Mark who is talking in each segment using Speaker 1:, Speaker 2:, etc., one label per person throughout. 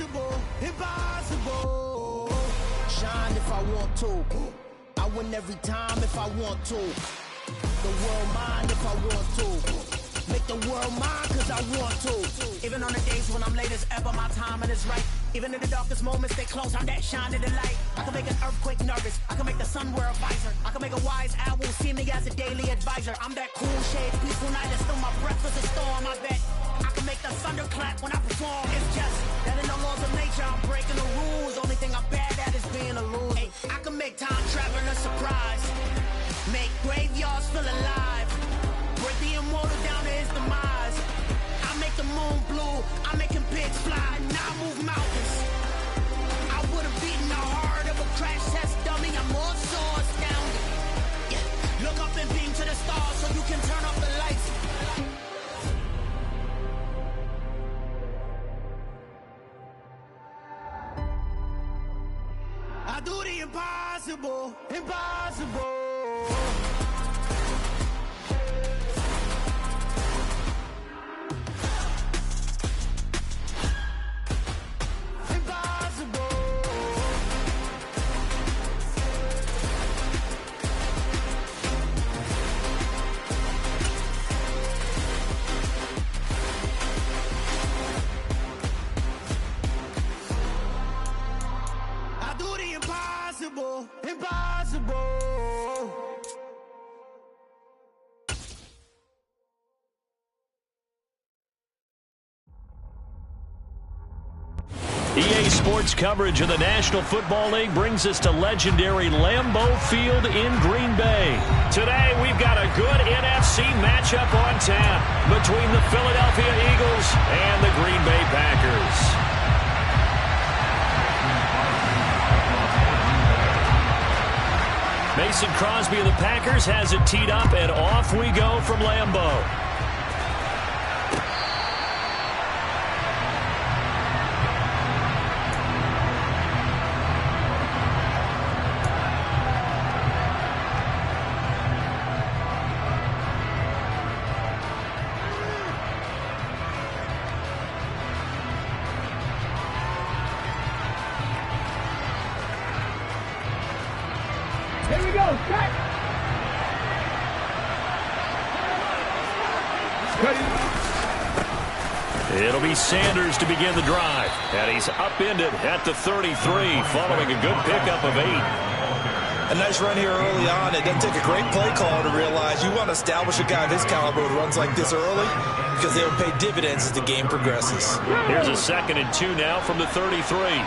Speaker 1: impossible, impossible. Shine if I want to. I win every time if I want to. The world mine if I want to. Make the world mine cause I want to. Even on the days when I'm late as ever, my timing is right. Even in the darkest moments, stay close, I'm that shining the light. I can make an earthquake nervous, I can make the sun wear a visor. I can make a wise owl see me as a daily advisor. I'm that cool shade, peaceful night, and still my breath is a storm, I bet. I can make the thunder clap when I perform. It's just that in the laws of nature, I'm breaking the rules. Only thing I'm bad at is being a loser. Hey, I can make time traveling a surprise. Make graveyards feel alive. Break the immortal down to his demise. I make the moon blue, I'm making pigs fly. Now I move mountains. I would have beaten the heart of a crash test dummy. I'm more so astounded. Yeah. Look up and beam to the stars so you can turn off the lights. I do the impossible, impossible. Impossible, impossible.
Speaker 2: EA Sports coverage of the National Football League brings us to legendary Lambeau Field in Green Bay. Today, we've got a good NFC matchup on tap between the Philadelphia Eagles and the Green Bay Packers. Mason Crosby of the Packers has it teed up, and off we go from Lambeau.
Speaker 3: Here we go, cut!
Speaker 2: It'll be Sanders to begin the drive. And he's upended at the 33 following a good pickup of 8.
Speaker 4: A nice run here early on. It doesn't take a great play caller to realize you want to establish a guy of his caliber who runs like this early because they will pay dividends as the game progresses.
Speaker 2: Here's a 2nd and 2 now from the 33.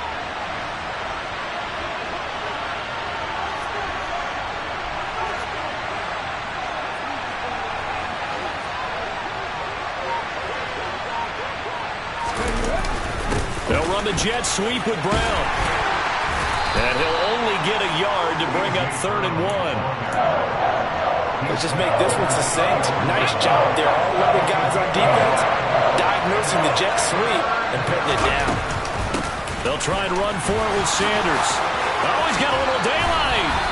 Speaker 2: They'll run the jet sweep with Brown. And he'll only get a yard to bring up 3rd and 1.
Speaker 4: Let's just make this one succinct. Nice job there. All 11 guys on defense diagnosing the jet sweep and putting it down.
Speaker 2: They'll try and run for it with Sanders. Oh, he's got a little daylight.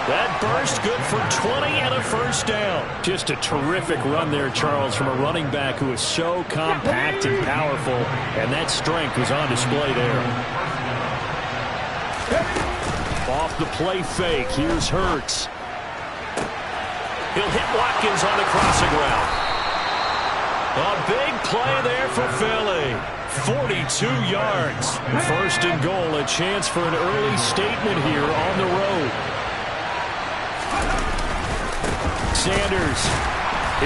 Speaker 2: That burst good for 20 and a first down. Just a terrific run there, Charles, from a running back who is so compact and powerful, and that strength was on display there. Off the play fake, here's Hurts. He'll hit Watkins on the crossing route. A big play there for Philly. 42 yards. 1st and goal, a chance for an early statement here on the road. Sanders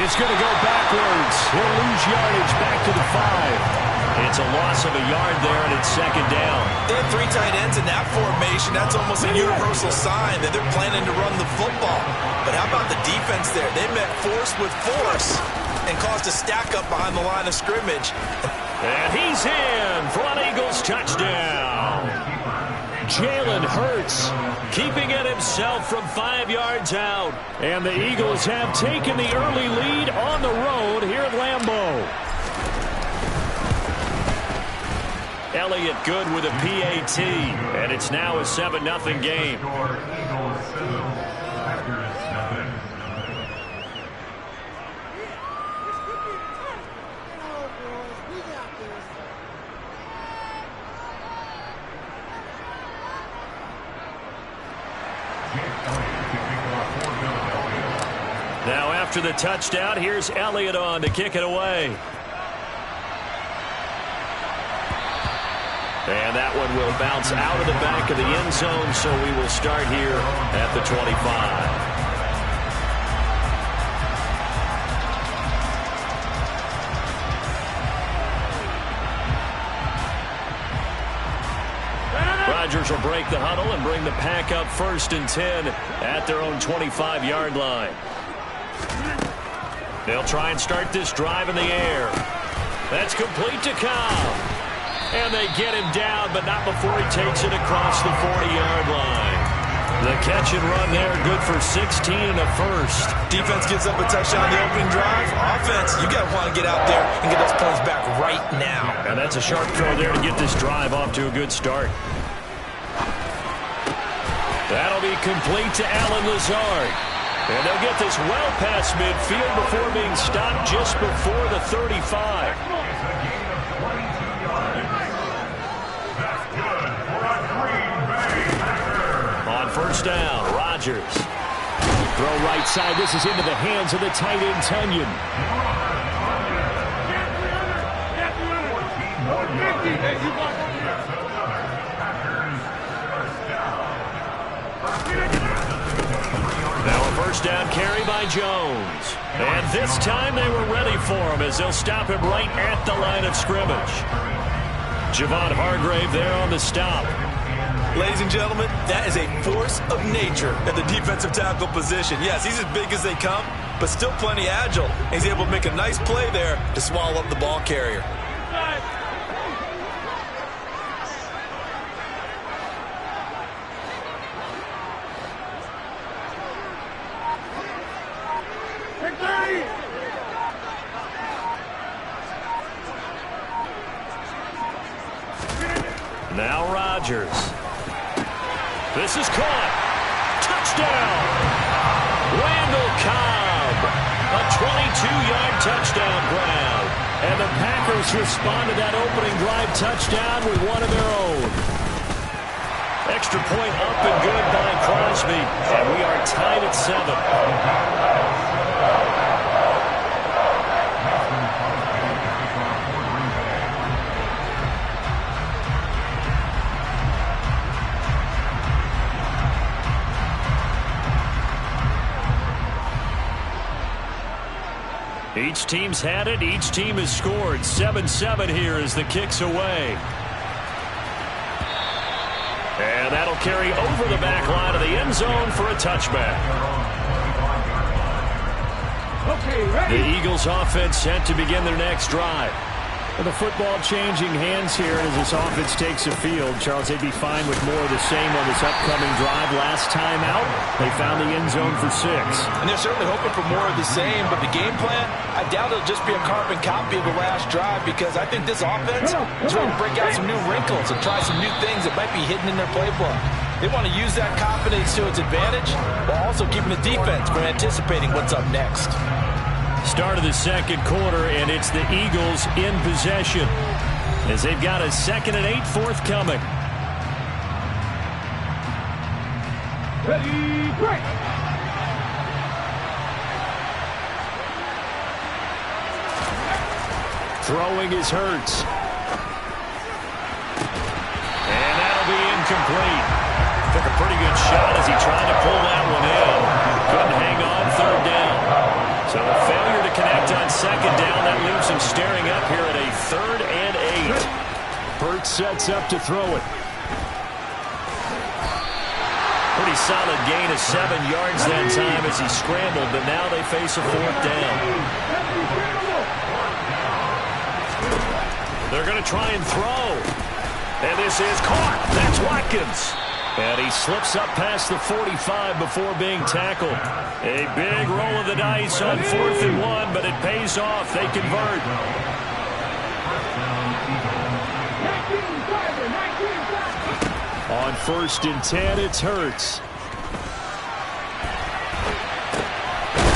Speaker 2: is going to go backwards. He'll lose yardage back to the 5. It's a loss of a yard there, and it's 2nd down.
Speaker 4: They have 3 tight ends in that formation. That's almost a universal sign that they're planning to run the football. But how about the defense there? They met force with force and caused a stack up behind the line of scrimmage.
Speaker 2: And he's in for an Eagles touchdown. Jalen Hurts keeping it himself from 5 yards out. And the Eagles have taken the early lead on the road here at Lambeau. Elliott good with a PAT. And it's now a 7-0 game. Now after the touchdown, here's Elliott on to kick it away. And that one will bounce out of the back of the end zone, so we will start here at the 25. Rodgers will break the huddle and bring the pack up 1st and 10 at their own 25-yard line. They'll try and start this drive in the air. That's complete to Cobb. And they get him down, but not before he takes it across the 40-yard line. The catch and run there, good for 16 and a first.
Speaker 4: Defense gives up a touchdown on the opening drive. Offense, you got to want to get out there and get those points back right now.
Speaker 2: And that's a sharp throw there to get this drive off to a good start. That'll be complete to Allen Lazard. And they'll get this well past midfield before being stopped just before the 35. On 1st down, Rodgers. Throw right side. This is into the hands of the tight end, Tunyon. Now a 1st down carry by Jones. And this time they were ready for him as they'll stop him right at the line of scrimmage. Javon Hargrave there on the stop.
Speaker 4: Ladies and gentlemen, that is a force of nature at the defensive tackle position. Yes, he's as big as they come, but still plenty agile. He's able to make a nice play there to swallow up the ball carrier.
Speaker 2: Now Rodgers. This is caught. Touchdown. Randall Cobb. A 22-yard touchdown grab. And the Packers respond to that opening drive touchdown with one of their own. Extra point up and good by Crosby. And we are tied at 7. Each team's had it. Each team has scored. 7-7 here as the kick's away. And that'll carry over the back line of the end zone for a touchback.
Speaker 3: Okay, ready?
Speaker 2: The Eagles offense set to begin their next drive. With the football changing hands here as this offense takes the field. Charles, they'd be fine with more of the same on this upcoming drive. Last time out, they found the end zone for 6.
Speaker 4: And they're certainly hoping for more of the same, but the game plan, I doubt it'll just be a carbon copy of the last drive because I think this offense is ready to break out some new wrinkles and try some new things that might be hidden in their playbook. They want to use that confidence to its advantage while also keeping the defense from anticipating what's up next.
Speaker 2: Start of the second quarter, and it's the Eagles in possession as they've got a 2nd and 8 forthcoming.
Speaker 3: Ready, break!
Speaker 2: Throwing is Hurts. And that'll be incomplete. Took a pretty good shot as he tried to pull that one in. Couldn't hang on 3rd down. So a failure to connect on 2nd down. That leaves him staring up here at a 3rd and 8. Hurts sets up to throw it. Pretty solid gain of 7 yards that time as he scrambled, but now they face a 4th down. They're going to try and throw. And this is caught. That's Watkins. And he slips up past the 45 before being tackled. A big roll of the dice on 4th and 1, but it pays off. They convert. On 1st and 10, it's Hurts.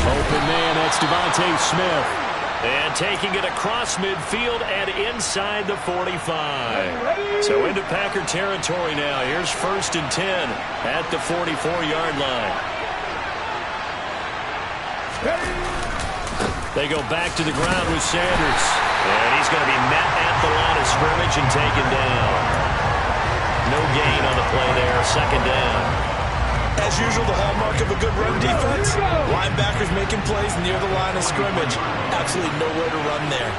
Speaker 2: Open man, that's Devontae Smith. And taking it across midfield and inside the 45. So into Packer territory now. Here's 1st and 10 at the 44-yard line. They go back to the ground with Sanders. And he's going to be met at the line of scrimmage and taken down. No gain on the play there, second down.
Speaker 4: As usual, the hallmark of a good run defense, linebackers making plays near the line of scrimmage. Absolutely nowhere to run there.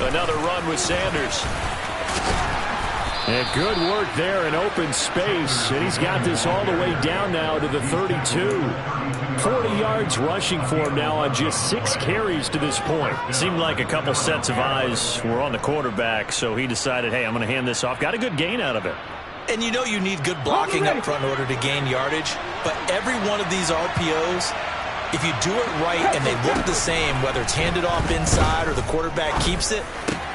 Speaker 2: Another run with Sanders. And good work there in open space. And he's got this all the way down now to the 32. 40 yards rushing for him now on just 6 carries to this point. It seemed like a couple sets of eyes were on the quarterback, so he decided, hey, I'm going to hand this off. Got a good gain out of it.
Speaker 4: And you know you need good blocking up front in order to gain yardage. But every one of these RPOs, if you do it right and they look the same, whether it's handed off inside or the quarterback keeps it,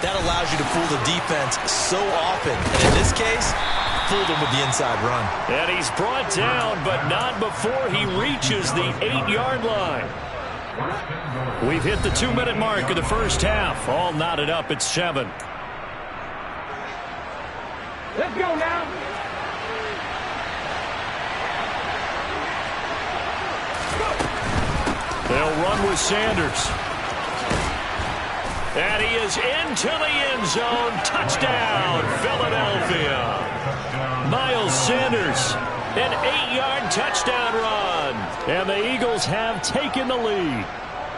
Speaker 4: that allows you to fool the defense so often. And in this case, fooled him with the inside run.
Speaker 2: And he's brought down, but not before he reaches the 8-yard line. We've hit the 2-minute mark of the first half. All knotted up at 7.
Speaker 3: Let's go now.
Speaker 2: They'll run with Sanders. And he is into the end zone. Touchdown, Philadelphia. Miles Sanders, an 8-yard touchdown run. And the Eagles have taken the lead.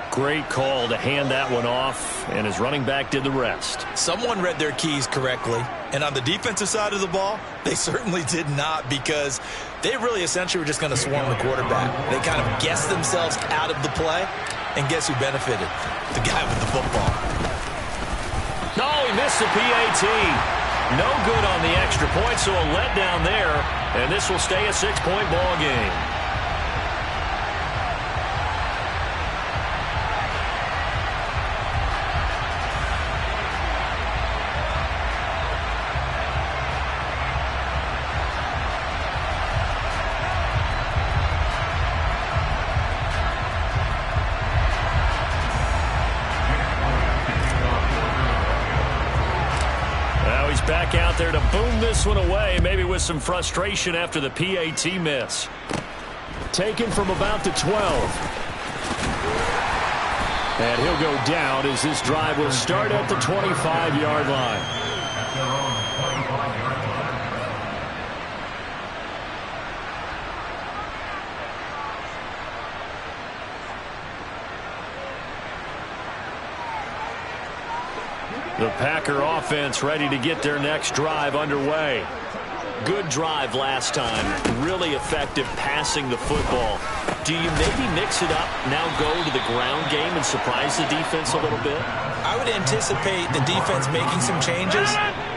Speaker 2: Great call to hand that one off, and his running back did the rest.
Speaker 4: Someone read their keys correctly, and on the defensive side of the ball, they certainly did not, because they really essentially were just going to swarm the quarterback. They kind of guessed themselves out of the play, and guess who benefited? The guy with the football.
Speaker 2: No, he missed the PAT. No good on the extra point, so a letdown there, and this will stay a 6-point ball game. Back out there to boom this one away, maybe with some frustration after the PAT miss. Taken from about the 12. And he'll go down as this drive will start at the 25-yard line. The Packer offense ready to get their next drive underway. Good drive last time. Really effective passing the football. Do you maybe mix it up, now go to the ground game and surprise the defense a little bit?
Speaker 4: I would anticipate the defense making some changes,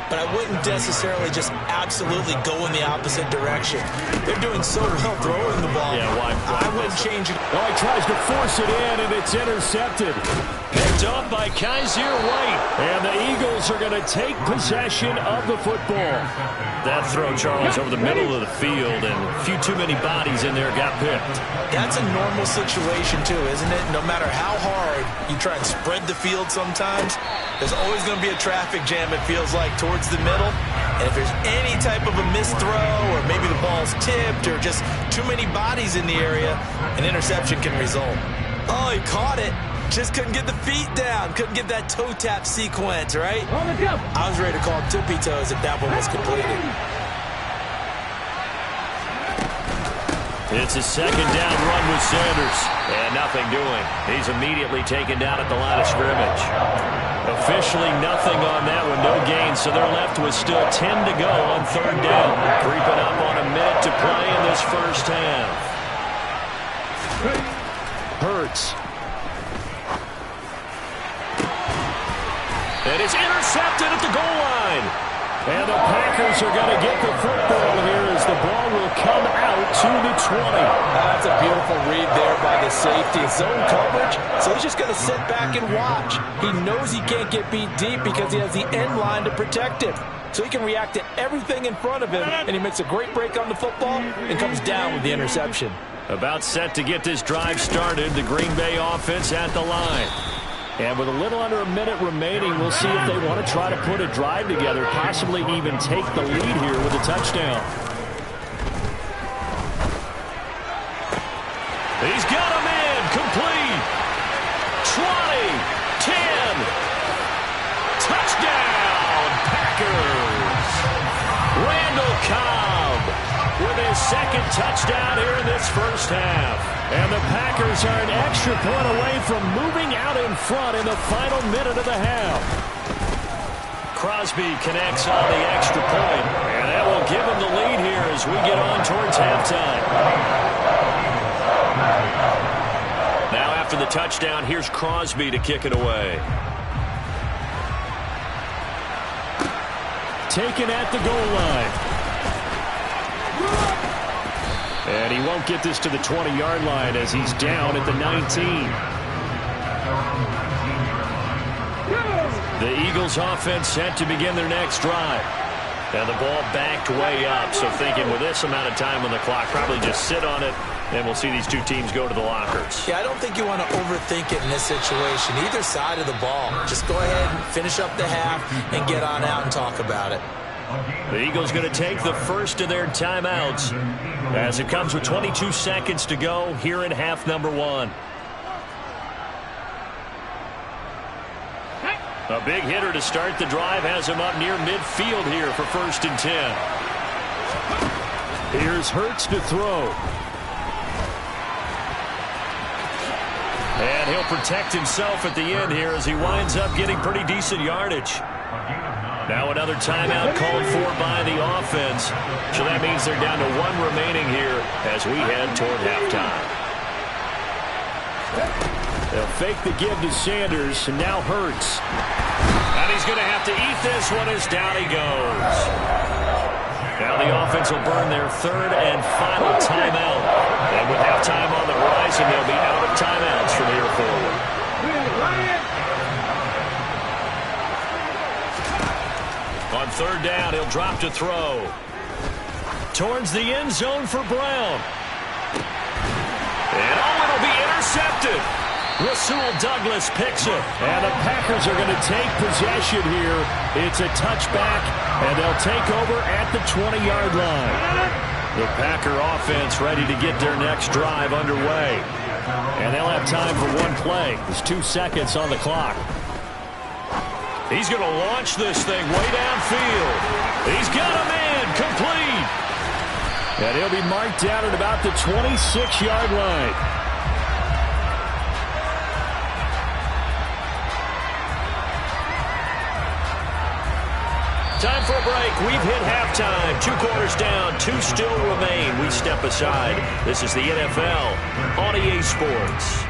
Speaker 4: but I wouldn't necessarily just absolutely go in the opposite direction. They're doing so well throwing the ball.
Speaker 2: Yeah, why
Speaker 4: I wouldn't change it.
Speaker 2: Oh, he tries to force it in, and it's intercepted. Picked up by Kaiser White. And the Eagles are going to take possession of the football. That throw, Charles, over the middle of the field, and a few too many bodies in there got picked.
Speaker 4: That's a normal situation, too, isn't it? No matter how hard you try and spread the field sometimes, there's always going to be a traffic jam, it feels like, towards the middle. And if there's any type of a missed throw, or maybe the ball's tipped, or just too many bodies in the area, an interception can result. Oh, he caught it. Just couldn't get the feet down. Couldn't get that toe tap sequence, right? I was ready to call tippy toes if that one was completed.
Speaker 2: It's a second down run with Sanders. And nothing doing. He's immediately taken down at the line of scrimmage. Officially nothing on that one. No gain. So they're left with still 10 to go on third down. Creeping up on a minute to play in this first half. Hurts. And it's intercepted at the goal line. And the Packers are going to get the football here as the ball will come out to the 20.
Speaker 4: That's a beautiful read there by the safety. Zone coverage, so he's just going to sit back and watch. He knows he can't get beat deep because he has the end line to protect him. So he can react to everything in front of him, and he makes a great break on the football and comes down with the interception.
Speaker 2: About set to get this drive started. The Green Bay offense at the line. And with a little under a minute remaining, we'll see if they want to try to put a drive together, possibly even take the lead here with a touchdown. He's got him in, complete. 20, 10, touchdown, Packers. Randall Cobb with his second touchdown here in this first half. And the Packers are an extra point away from moving out in front in the final minute of the half. Crosby connects on the extra point, and that will give him the lead here as we get on towards halftime. Now after the touchdown, here's Crosby to kick it away. Taken at the goal line. And he won't get this to the 20-yard line as he's down at the 19. The Eagles offense set to begin their next drive. And the ball backed way up, so thinking with this amount of time on the clock, probably just sit on it, and we'll see these two teams go to the lockers.
Speaker 4: Yeah, I don't think you want to overthink it in this situation. Either side of the ball. Just go ahead and finish up the half and get on out and talk about it.
Speaker 2: The Eagles going to take the first of their timeouts as it comes with 22 seconds to go here in half number one. A big hitter to start the drive has him up near midfield here for 1st and 10. Here's Hurts to throw. And he'll protect himself at the end here as he winds up getting pretty decent yardage. Now another timeout called for by the offense. So that means they're down to one remaining here as we head toward halftime. They'll fake the give to Sanders, and now Hurts. And he's going to have to eat this one as down he goes. Now the offense will burn their third and final timeout. And with halftime on the horizon, they'll be out of timeouts from here forward. On 3rd down, he'll drop to throw. Towards the end zone for Brown. And it'll be intercepted. Rasul Douglas picks it. And the Packers are going to take possession here. It's a touchback, and they'll take over at the 20-yard line. The Packer offense ready to get their next drive underway. And they'll have time for one play. There's 2 seconds on the clock. He's going to launch this thing way downfield. He's got a man complete. And he'll be marked down at about the 26-yard line. Time for a break. We've hit halftime. 2 quarters down. 2 still remain. We step aside. This is the NFL on EA Sports.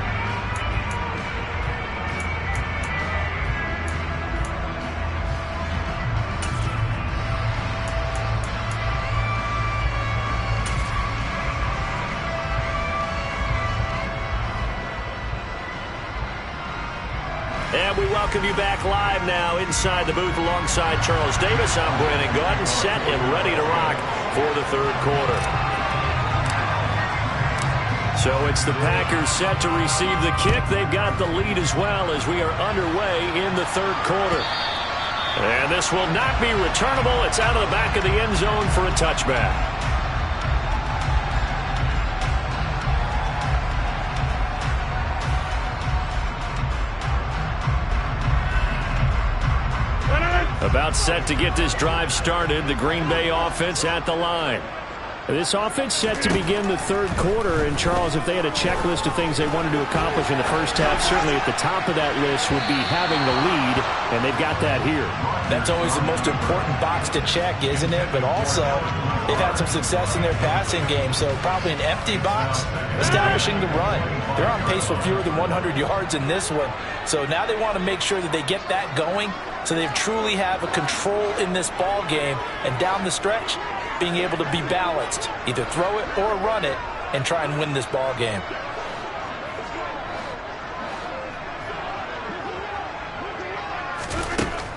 Speaker 2: And we welcome you back live now inside the booth alongside Charles Davis. I'm Brandon Gaudin, set and ready to rock for the 3rd quarter. So it's the Packers set to receive the kick. They've got the lead as well as we are underway in the 3rd quarter. And this will not be returnable. It's out of the back of the end zone for a touchback. About set to get this drive started. The Green Bay offense at the line. This offense set to begin the 3rd quarter. And, Charles, if they had a checklist of things they wanted to accomplish in the first half, certainly at the top of that list would be having the lead, and they've got that here.
Speaker 4: That's always the most important box to check, isn't it? But also, they've had some success in their passing game, so probably an empty box, establishing the run. They're on pace for fewer than 100 yards in this one. So now they want to make sure that they get that going so they truly have a control in this ball game, and down the stretch, being able to be balanced, either throw it or run it, and try and win this ball game.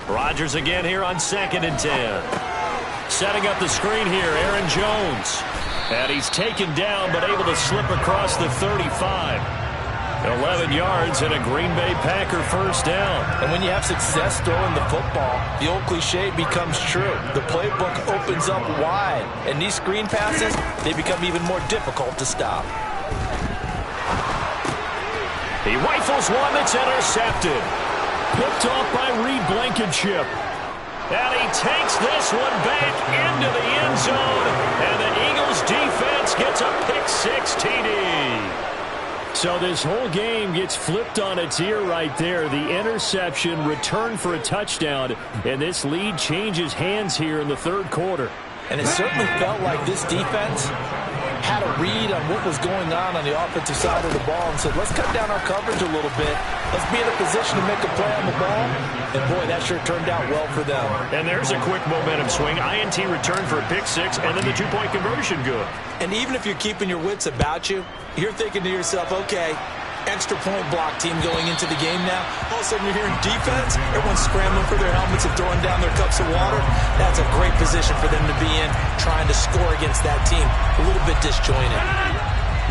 Speaker 2: Rodgers again here on 2nd and 10. Setting up the screen here, Aaron Jones. And he's taken down but able to slip across the 35. 11 yards and a Green Bay Packer first down.
Speaker 4: And when you have success throwing the football, the old cliche becomes true. The playbook opens up wide, and these screen passes, they become even more difficult to stop.
Speaker 2: He rifles one that's intercepted. Picked off by Reed Blankenship. And he takes this one back into the end zone. And the Eagles defense gets a pick-6 TD. So this whole game gets flipped on its ear right there. The interception, return for a touchdown, and this lead changes hands here in the third quarter.
Speaker 4: And it certainly felt like this defense had a read on what was going on the offensive side of the ball and said, let's cut down our coverage a little bit. Let's be in a position to make a play on the ball. And, boy, that sure turned out well for them.
Speaker 2: And there's a quick momentum swing. INT return for a pick-6, and then the two-point conversion good.
Speaker 4: And even if you're keeping your wits about you, you're thinking to yourself, okay, extra point block team going into the game now. All of a sudden you're hearing defense. Everyone's scrambling for their helmets and throwing down their cups of water. That's a great position for them to be in, trying to score against that team. A little bit disjointed.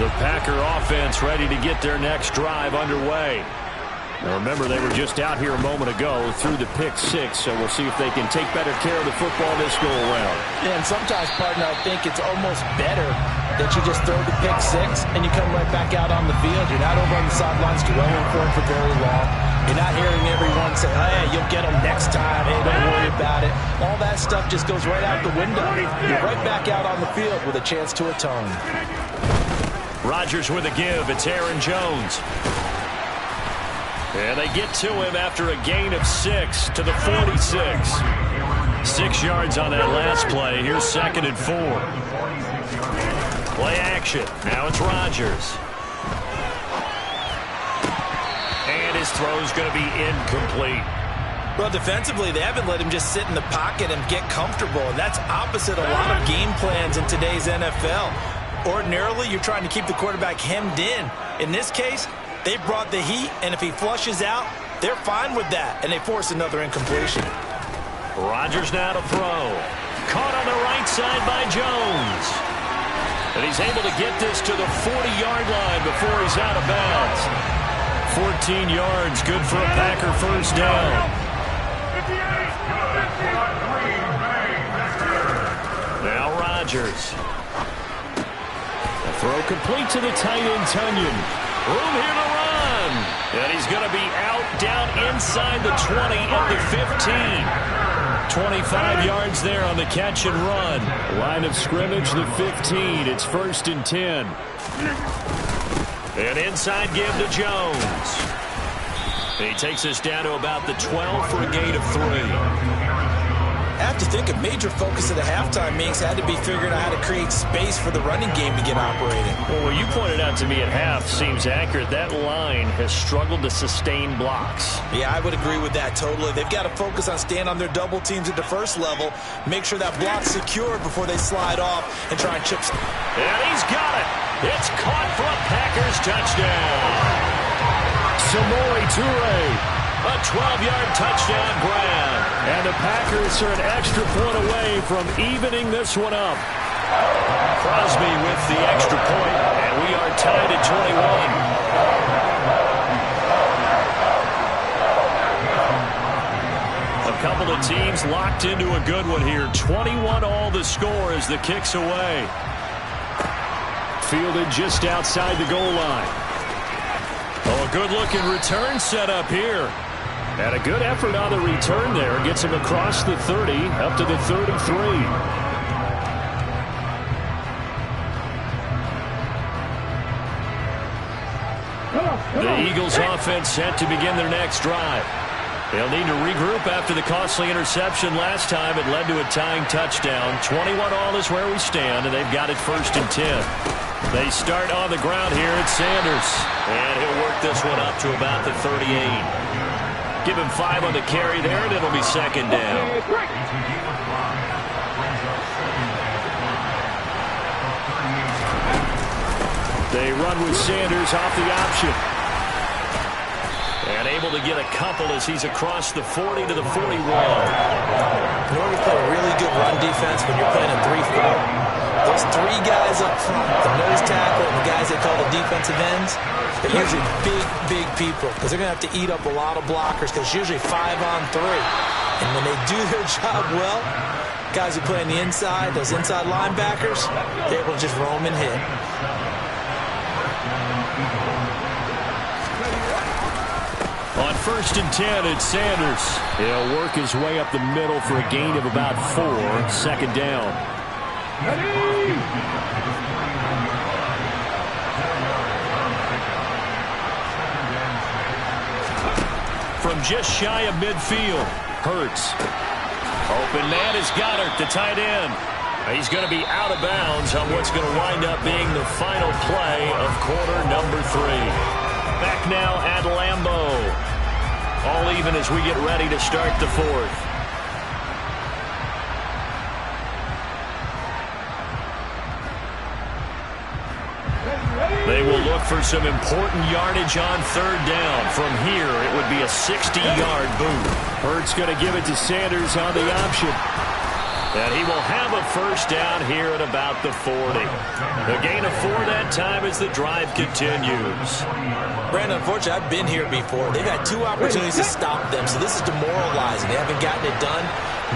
Speaker 2: The Packer offense ready to get their next drive underway. Now remember, they were just out here a moment ago through the pick-6, so we'll see if they can take better care of the football this go-around.
Speaker 4: Yeah, and sometimes, partner, I think it's almost better that you just throw the pick-6 and you come right back out on the field. You're not over on the sidelines dwelling for him for very long. You're not hearing everyone say, hey, you'll get them next time. Hey, don't worry about it. All that stuff just goes right out the window. You're right back out on the field with a chance to atone.
Speaker 2: Rodgers with a give. It's Aaron Jones. And they get to him after a gain of 6 to the 46. 6 yards on that last play. Here's 2nd and 4. Play action. Now it's Rodgers. And his throw's going to be incomplete.
Speaker 4: Well, defensively, they haven't let him just sit in the pocket and get comfortable. And that's opposite a lot of game plans in today's NFL. Ordinarily, you're trying to keep the quarterback hemmed in. In this case, they brought the heat, and if he flushes out, they're fine with that, and they force another incompletion.
Speaker 2: Rodgers now to throw. Caught on the right side by Jones. And he's able to get this to the 40-yard line before he's out of bounds. 14 yards, good for a Packer first down. Now Rodgers. The throw complete to the tight end, Tunyon. Room here to run. And he's going to be out down inside the 20 at the 15. 25 yards there on the catch and run. Line of scrimmage, the 15. It's 1st and 10. An inside give to Jones. He takes us down to about the 12 for a gain of 3.
Speaker 4: I have to think a major focus of the halftime meetings had to be figuring out how to create space for the running game to get operating.
Speaker 2: Well, what you pointed out to me at half seems accurate. That line has struggled to sustain blocks.
Speaker 4: Yeah, I would agree with that totally. They've got to focus on staying on their double teams at the first level, make sure that block's secured before they slide off and try and chip.
Speaker 2: And he's got it. It's caught for a Packers touchdown. Samori Toure. A 12-yard touchdown grab. And the Packers are an extra point away from evening this one up. Crosby with the extra point, and we are tied at 21. A couple of teams locked into a good one here. 21 all the score as the kick's away. Fielded just outside the goal line. Oh, a good-looking return set up here. And a good effort on the return there. Gets him across the 30, up to the 33. The Eagles offense set to begin their next drive. They'll need to regroup after the costly interception last time. It led to a tying touchdown. 21 all is where we stand, and they've got it 1st and 10. They start on the ground here at Sanders. And he'll work this one up to about the 38. Give him 5 on the carry there, and it'll be 2nd down. They run with Sanders off the option. And able to get a couple as he's across the 40 to the 41.
Speaker 4: In order to play a really good run defense when you're playing a 3-4, Those three guys up front, the nose tackle and the guys they call the defensive ends, they're usually big people because they're going to have to eat up a lot of blockers because it's usually 5-on-3. And when they do their job well, guys who play on the inside, those inside linebackers, they're able to just roam and hit.
Speaker 2: On 1st and 10, it's Sanders. He'll work his way up the middle for a gain of about 4. 2nd down. From just shy of midfield, Hurts. Open man is Goddard, the tight end. He's going to be out of bounds on what's going to wind up being the final play of quarter number 3. Back now at Lambeau. All even as we get ready to start the 4th. They will look for some important yardage on 3rd down. From here, it would be a 60-yard boot. Hurts going to give it to Sanders on the option. And he will have a 1st down here at about the 40. A gain of 4 that time as the drive continues.
Speaker 4: Brandon, unfortunately, I've been here before. They've had 2 opportunities to stop them, so this is demoralizing. They haven't gotten it done.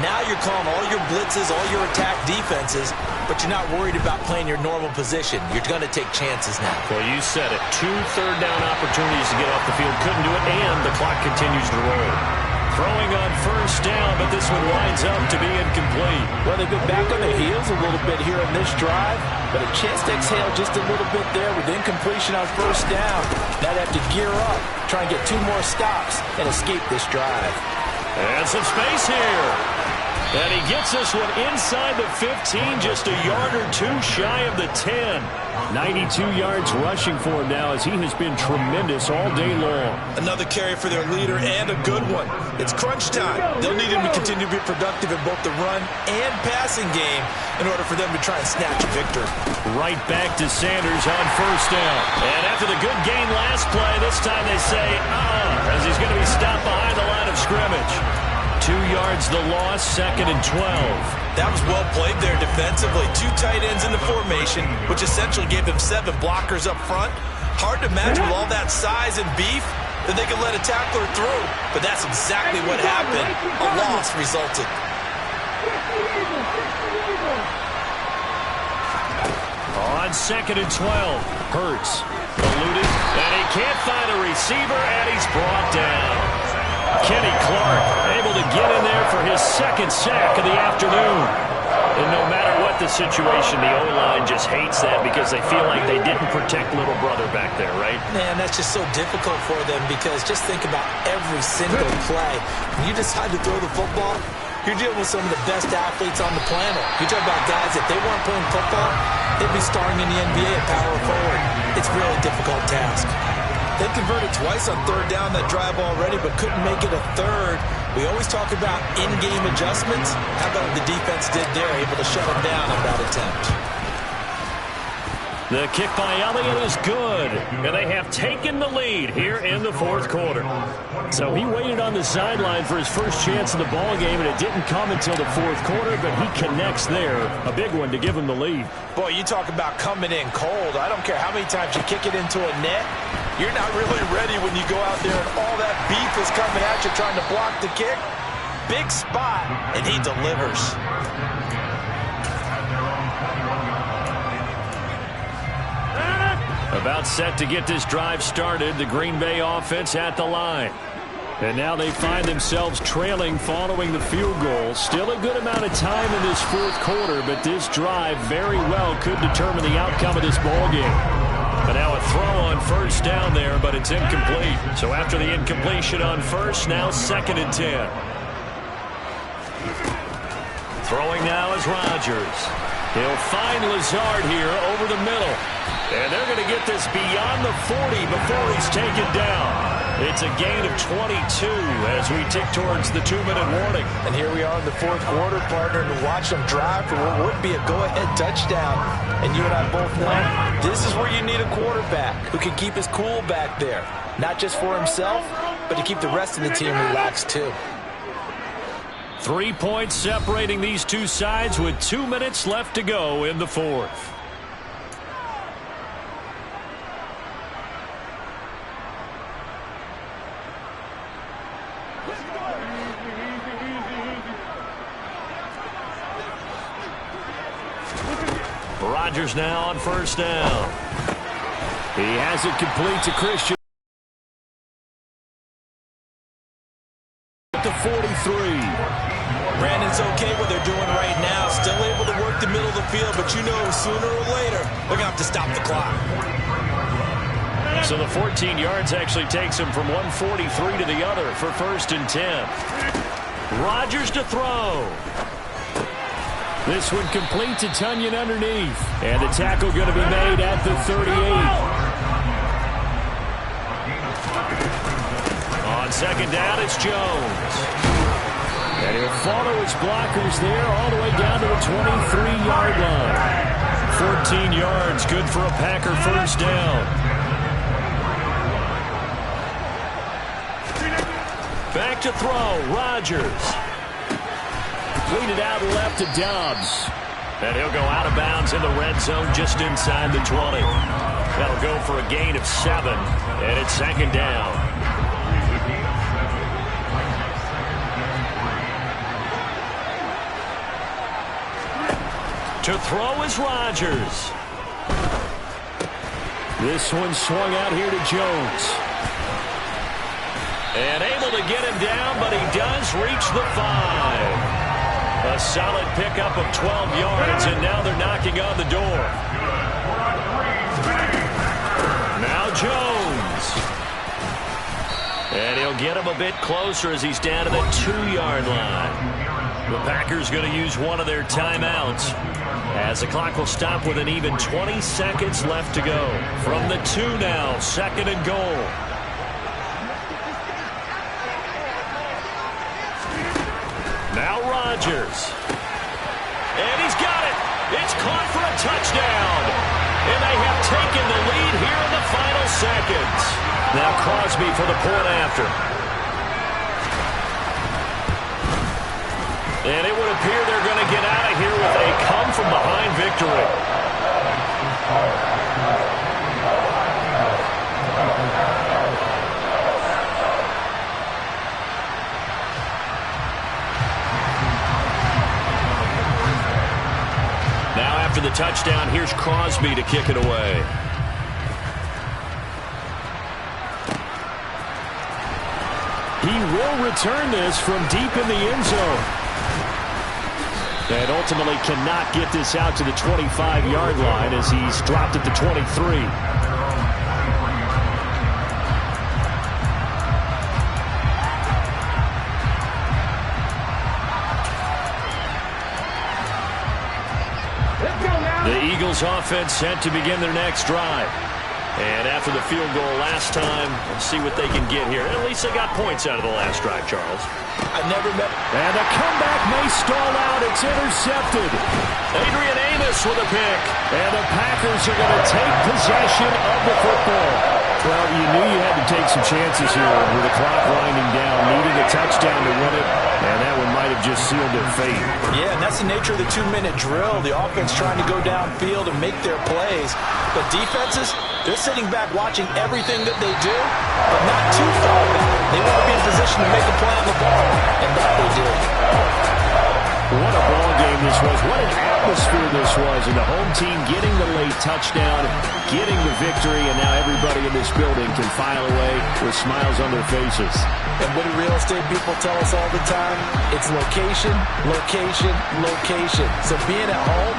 Speaker 4: Now you're calling all your blitzes, all your attack defenses, but you're not worried about playing your normal position. You're going to take chances now.
Speaker 2: Well, you said it. 2 third-down opportunities to get off the field. Couldn't do it, and the clock continues to roll. Throwing on 1st down, but this one winds up to be incomplete.
Speaker 5: Well, they've been back on their heels a little bit here in this drive, but a chance to exhale just a little bit there with incompletion on 1st down. Now they have to gear up, try and get 2 more stops and escape this drive.
Speaker 2: And some space here. And he gets this one inside the 15, just a yard or 2 shy of the 10. 92 yards rushing for him now as he has been tremendous all day long.
Speaker 4: Another carry for their leader and a good one. It's crunch time. They'll need him to continue to be productive in both the run and passing game in order for them to try and snatch a victory.
Speaker 2: Right back to Sanders on 1st down. And after the good gain last play, this time they say, as he's going to be stopped behind the line of scrimmage. 2 yards the loss, 2nd and 12.
Speaker 4: That was well played there defensively. 2 tight ends in the formation, which essentially gave them 7 blockers up front. Hard to imagine with all that size and beef that they could let a tackler through. But that's exactly what happened. A loss resulted.
Speaker 2: On 2nd and 12, Hurts eluded, and he can't find a receiver, and he's brought down. Kenny Clark able to get in there for his 2nd sack of the afternoon. And no matter what the situation, the O-line just hates that because they feel like they didn't protect little brother back there, right?
Speaker 4: Man, that's just so difficult for them because just think about every single play. When you decide to throw the football, you're dealing with some of the best athletes on the planet. You talk about guys, if they weren't playing football, they'd be starring in the NBA at power forward. It's a really difficult task. They converted twice on 3rd down that drive already, but couldn't make it a 3rd. We always talk about in-game adjustments. How about what the defense did there, able to shut them down on that attempt?
Speaker 2: The kick by Elliott is good, and they have taken the lead here in the 4th quarter. So he waited on the sideline for his first chance in the ball game, and it didn't come until the 4th quarter, but he connects there. A big one to give him the lead.
Speaker 5: Boy, you talk about coming in cold. I don't care how many times you kick it into a net. You're not really ready when you go out there and all that beef is coming at you trying to block the kick. Big spot, and he delivers.
Speaker 2: About set to get this drive started, the Green Bay offense at the line. And now they find themselves trailing following the field goal. Still a good amount of time in this 4th quarter, but this drive very well could determine the outcome of this ball game. But now a throw on 1st down there, but it's incomplete. So after the incompletion on 1st, now 2nd and 10. Throwing now is Rodgers. He'll find Lazard here over the middle. And they're going to get this beyond the 40 before he's taken down. It's a gain of 22 as we tick towards the 2-minute warning.
Speaker 5: And here we are in the 4th quarter, partner, to watch them drive for what would be a go-ahead touchdown. And you and I both know this is where you need a quarterback who can keep his cool back there. Not just for himself, but to keep the rest of the team relaxed too.
Speaker 2: 3 points separating these two sides with 2 minutes left to go in the fourth. Rodgers now on first down. He has it complete to Christian. At the 43.
Speaker 4: Brandon's okay what they're doing right now. Still able to work the middle of the field, but you know sooner or later they're going to have to stop the clock.
Speaker 2: So the 14 yards actually takes him from 143 to the other for 1st and 10. Rodgers to throw. This one complete to Tunyon underneath. And the tackle going to be made at the 38. On second down, it's Jones. And he'll follow his blockers there all the way down to the 23-yard line. 14 yards, good for a Packer first down. Back to throw, Rodgers. Lead it out left to Dobbs. And he'll go out of bounds in the red zone just inside the 20. That'll go for a gain of 7. And it's second down. To throw is Rodgers. This one swung out here to Jones. And able to get him down, but he does reach the 5. A solid pickup of 12 yards, and now they're knocking on the door. Now Jones. And he'll get him a bit closer as he's down to the 2-yard line. The Packers going to use one of their timeouts as the clock will stop with an even 20 seconds left to go. From the 2 now, 2nd and goal. Now Rodgers. And he's got it. It's caught for a touchdown. And they have taken the lead here in the final seconds. Now Crosby for the point after. And it would appear they're going to get out of here with a come-from-behind victory. Now after the touchdown, here's Crosby to kick it away. He will return this from deep in the end zone. And ultimately cannot get this out to the 25-yard line as he's dropped at the 23. The Eagles offense set to begin their next drive. And after the field goal last time, let's see what they can get here. At least they got points out of the last drive, Charles.
Speaker 4: I never met.
Speaker 2: And the comeback may stall out. It's intercepted. Adrian Amos with a pick. And the Packers are going to take possession of the football. Well, you knew you had to take some chances here with the clock winding down, needing a touchdown to win it, and that one might have just sealed their fate.
Speaker 4: Yeah, and that's the nature of the 2-minute drill. The offense trying to go downfield and make their plays. But defenses, they're sitting back watching everything that they do, but not too far back. They want to be in position to make a play on the ball, and that they did.
Speaker 2: What a ball game this was. What an atmosphere this was. And the home team getting the late touchdown, getting the victory, and now everybody in this building can file away with smiles on their faces.
Speaker 4: And what do real estate people tell us all the time? It's location, location, location. So being at home,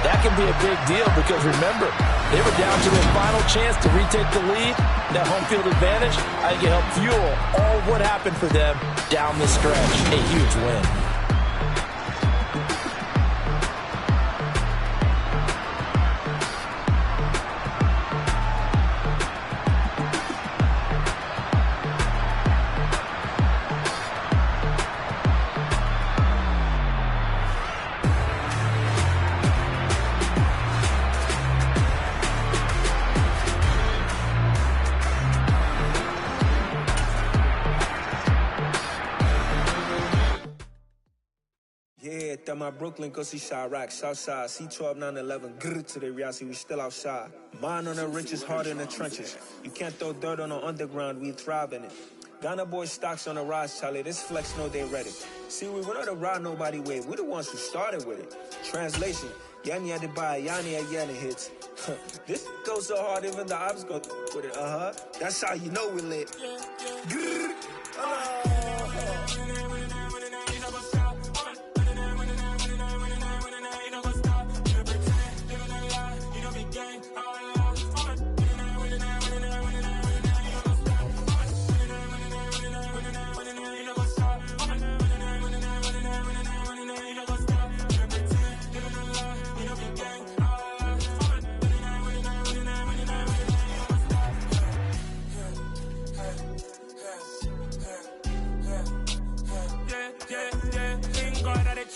Speaker 4: that can be a big deal because remember, they were down to their final chance to retake the lead. That home field advantage, I think it helped fuel all what happened for them down the stretch. A huge win.
Speaker 6: that my Brooklyn go see Chirac, Southside, C12, 911, grrr to the reality, we still outside. Mine on the riches, hard in the trenches. You can't throw dirt on the underground, we thrive in it. Ghana boys stocks on the rise, Charlie, this flex know they ready. See, we went on the ride nobody wave, we the ones who started with it. Translation, Yanni had to buy, Yanni at Yanni hits. This goes so hard, even the ops go with it, That's how you know we lit. Grrr.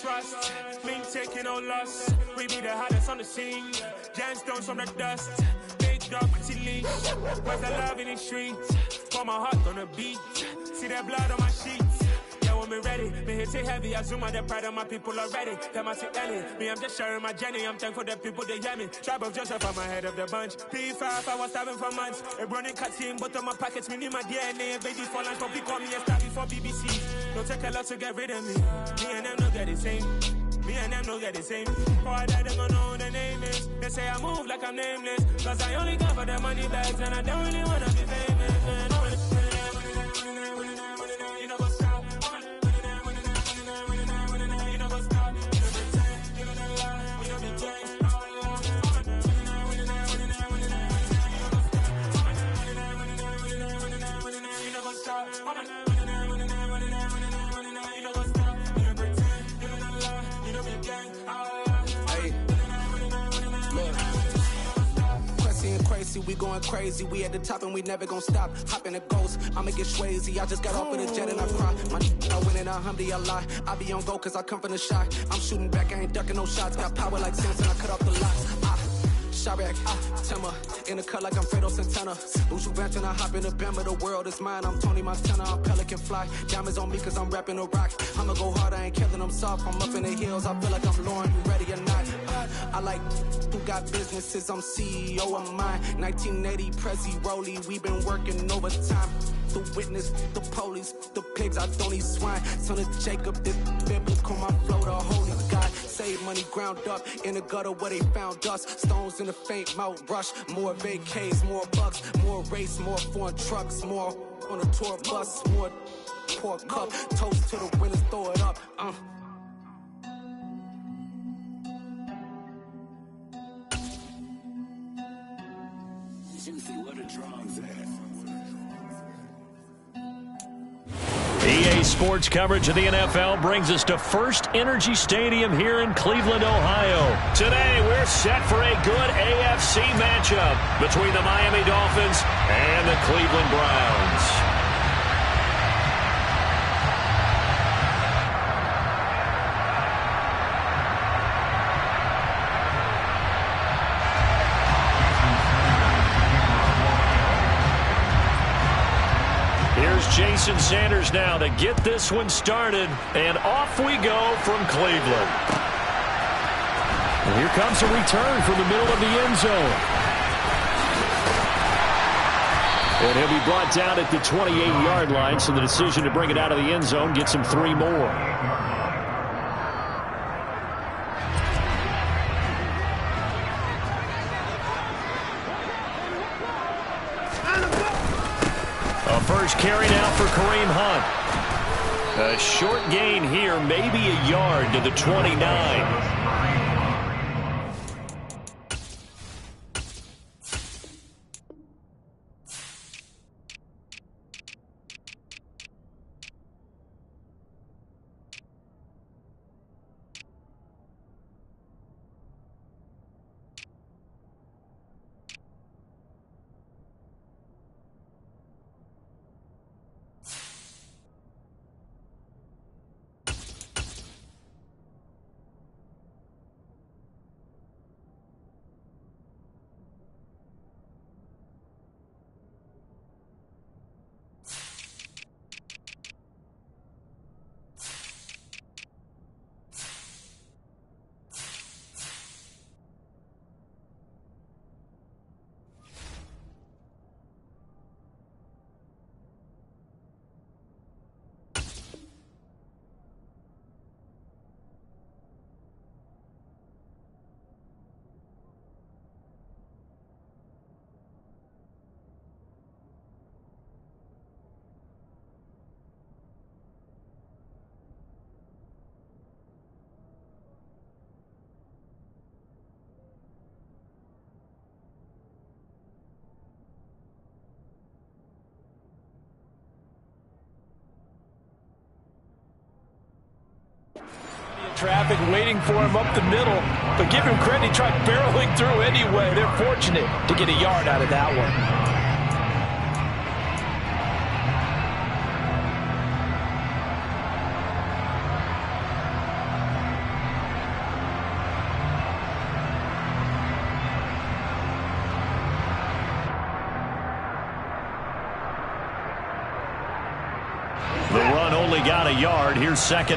Speaker 7: Trust, mean taking no loss. We be the hottest on the scene. Gemstones from the dust. Big dog, pretty leash. Where's the love in the streets? Pour my heart on the beat. See that blood on my sheets. Yeah, when me ready, me hit it heavy. I zoom on the pride of my people already. Them I see Ellie. Me, I'm just sharing my journey. I'm thankful the people they hear me. Tribe of Joseph, I'm ahead of the bunch. P5, I was starving for months. A running cut team, but on my pockets, me need my DNA. Baby for lunch, but call me a star before BBC. Don't take a lot to get rid of me. Me and them no get the same. Me and them no get the same. Before I die, they gon' know who the name is. They say I move like I'm nameless. Cause I only come for the money bags and I don't really wanna be famous, man. You know what's up? You know what's up? You know pretend, you know lie, you know be gang. You know what's up?
Speaker 8: Crazy, we going crazy. We at the top and we never gonna stop. Hop in a ghost, I'ma get swayzy. I just got off in a jet and I cry. My I win in a Humvee, I lie. I be on go cause I come from the shot. I'm shooting back, I ain't ducking no shots. Got power like Samson, I cut off the locks. Chirac, Timmer, in the cut like I'm Fredo Santana. Buju Banton, I hop in the Bama, the world is mine. I'm Tony Montana, I'm Pelican Fly. Diamonds on me cause I'm rapping a rock. I'ma go hard, I ain't killing them soft. I'm up in the hills, I feel like I'm Lauren, you ready or not? I like who got businesses, I'm CEO of mine. 1980 Prezi Rolly, we been working overtime. The witness, the police, the pigs, I don't eat swine. Son of Jacob, this biblical, my flow, the holy God. Save money ground up in the gutter where they found us. Stones in the faint mouth rush. More vacays, more bucks, more race, more foreign trucks, more on a tour bus, more pour cup. Toast to the winners, throw it up.
Speaker 9: Juicy, what a drums at.
Speaker 2: EA Sports coverage of the NFL brings us to First Energy Stadium here in Cleveland, Ohio. Today, we're set for a good AFC matchup between the Miami Dolphins and the Cleveland Browns. Here's Jason Sanders now to get this one started, and off we go from Cleveland. And here comes a return from the middle of the end zone. And he'll be brought down at the 28-yard line, so the decision to bring it out of the end zone gets him 3 more. First carry now for Kareem Hunt. A short gain here, maybe a yard to the 29.
Speaker 5: traffic waiting for him up the middle. But give him credit, he tried barreling through anyway. They're fortunate to get a yard out of that one.
Speaker 2: The run only got a yard. Here's second.